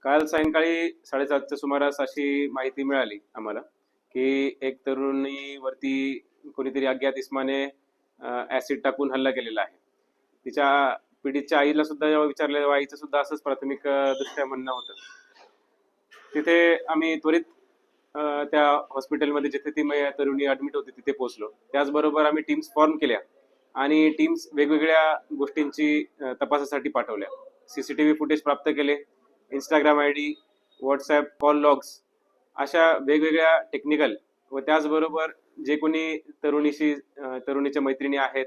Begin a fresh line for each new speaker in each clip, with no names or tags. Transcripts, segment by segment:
काल सायंकाळी 7:30च्या सुमारास अशी माहिती मिळाली आम्हाला, की एक तरुणीवरती कोणीतरी अज्ञात इसमाने ॲसिड टाकून हल्ला केलेला आहे. तिच्या पीडितच्या आईला सुद्धा जेव्हा विचारलं तेव्हा आईचं सुद्धा असंच प्राथमिक दृष्ट्या म्हणणं होतं. तिथे आम्ही त्वरित त्या हॉस्पिटलमध्ये जिथे ती तरुणी ॲडमिट होती तिथे पोहोचलो. त्याचबरोबर आम्ही टीम्स फॉर्म केल्या आणि टीम्स वेगवेगळ्या गोष्टींची तपासासाठी पाठवल्या. सीसीटीव्ही फुटेज प्राप्त केले, Instagram ID, WhatsApp call logs अशा वेगवेगळ्या टेक्निकल व त्याचबरोबर जे कोणी तरुणीच्या मैत्रिणी आहेत,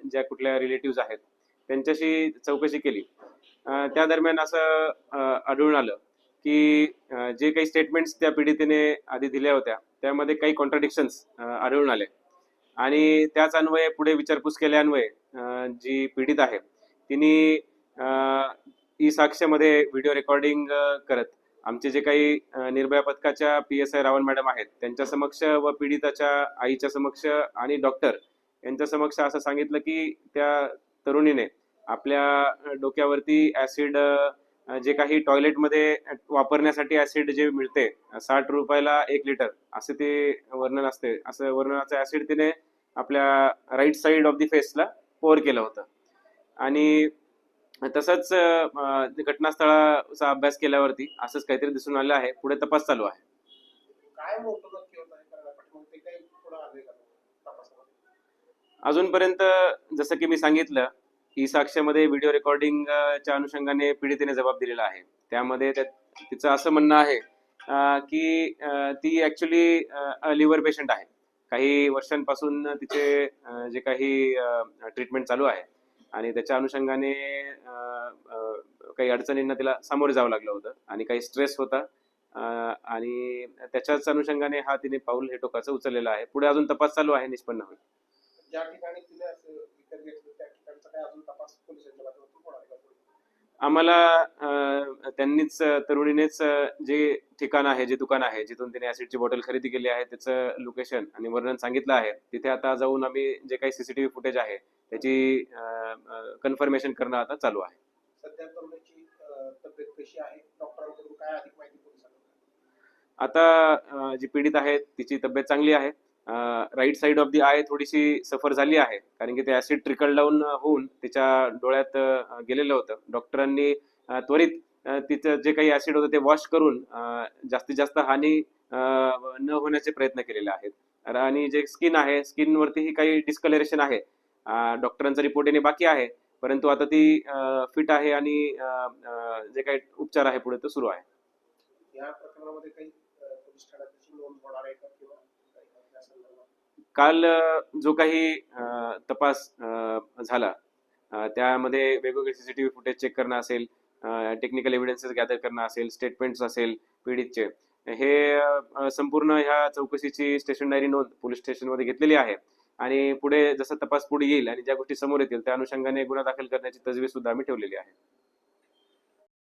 ज्या कुठल्या रिलेटिव्ह आहेत त्यांच्याशी चौकशी केली. त्या दरम्यान असं आढळून आलं की जे काही स्टेटमेंट्स त्या पीडितेने आधी दिल्या होत्या त्यामध्ये काही कॉन्ट्राडिक्शन्स आढळून आले आणि त्याच अन्वये पुढे विचारपूस केल्यान्वये जी पीडित आहे तिने ई साक्ष्यमध्ये व्हिडिओ रेकॉर्डिंग करत आमचे जे काही निर्भया पथकाच्या PSI रावण मॅडम आहेत त्यांच्या समक्ष व पीडिताच्या आईच्या समक्ष आणि डॉक्टर यांच्या समक्ष असं सांगितलं की त्या तरुणीने आपल्या डोक्यावरती ऍसिड, जे काही टॉयलेटमध्ये वापरण्यासाठी ऍसिड जे मिळते 60 रुपयाला 1 लिटर असे ते वर्णन असते, असं वर्णनाचं ऍसिड तिने आपल्या राईट साइड ऑफ द फेसला पोर केलं होतं. आणि तसंच घटनास्थळाचा अभ्यास केल्यावरती असंच काहीतरी दिसून आलं आहे. पुढे तपास चालू आहे.
काय मोठं नक्की होतं हे करण्यापाठी मग ते काही पुढे आले का तपासामध्ये?
अजूनपर्यंत जसं की मी सांगितलं, ई साक्ष्यामध्ये व्हिडिओ रेकॉर्डिंगच्या अनुषंगाने पीडितेने जबाब दिलेला आहे. त्यामध्ये तिचं असं म्हणणं आहे की ती ऍक्च्युली लिव्हर पेशंट आहे. काही वर्षांपासून तिचे जे काही ट्रीटमेंट चालू आहे आणि त्याच्या अनुषंगाने काही अडचणींना तिला सामोरे जावं लागलं होतं आणि काही स्ट्रेस होता आणि त्याच्याच अनुषंगाने हा तिने पाऊल हे टोकाचं उचललेलं आहे. पुढे अजून तपास चालू आहे, निष्पन्न होईल.
ज्या ठिकाणी तिने असं विकत घेतलं त्या ठिकाणचा काय अजून तपास पोलिसांच्या माध्यमातून होणार आहे का?
आम्हाला त्यांनीच तरुणीनेच जे ठिकाण आहे, जे दुकान आहे जिथून तिने ऍसिडची बॉटल खरेदी केली आहे त्याचं लोकेशन आणि वर्णन सांगितलं आहे. तिथे आता जाऊन आम्ही जे काही सीसीटीव्ही फुटेज आहे त्याची कन्फर्मेशन करणं आता चालू आहे.
सध्या तरुणीची तब्येत कशी आहे? डॉक्टरांकडून काय अधिक माहिती पोलिसांना?
आता जी पीडित आहे तिची तब्येत चांगली आहे. Right side of the eye थोडीशी सफर झाली आहे कारण की ते ऍसिड ट्रिकल डाऊन होऊन तिच्या डोळ्यात गेलेलं होतं. डॉक्टरांनी त्वरित तिचं जे काही ऍसिड होतं ते वॉश करून जास्तीत जास्त हानी न होण्याचे प्रयत्न केलेले आहेत. आणि जे स्किन आहे, स्किनवरतीही काही डिस्कलरेशन आहे. डॉक्टरांचा रिपोर्ट येणे बाकी आहे, परंतु आता ती फिट आहे आणि जे काही उपचार आहे पुढे तो सुरू आहे.
या प्रकरणामध्ये काही पोलीस ठाण्यात त्याची नोंद होणार आहे का किंवा त्या संदर्भात?
काल जो काही तपास झाला त्यामध्ये वेगवेगळे सीसीटीव्ही फुटेज चेक करणं असेल, टेक्निकल एव्हिडन्सेस गॅदर करणं असेल, स्टेटमेंट्स असेल पीडितचे, हे संपूर्ण ह्या चौकशीची स्टेशन डायरी नोंद पोलीस स्टेशनमध्ये घेतलेली आहे आणि पुढे जसा तपास पुढे येईल आणि ज्या गोष्टी समोर येतील त्या अनुषंगाने गुन्हा दाखल करण्याची तजवीज सुद्धा आम्ही ठेवलेली आहे.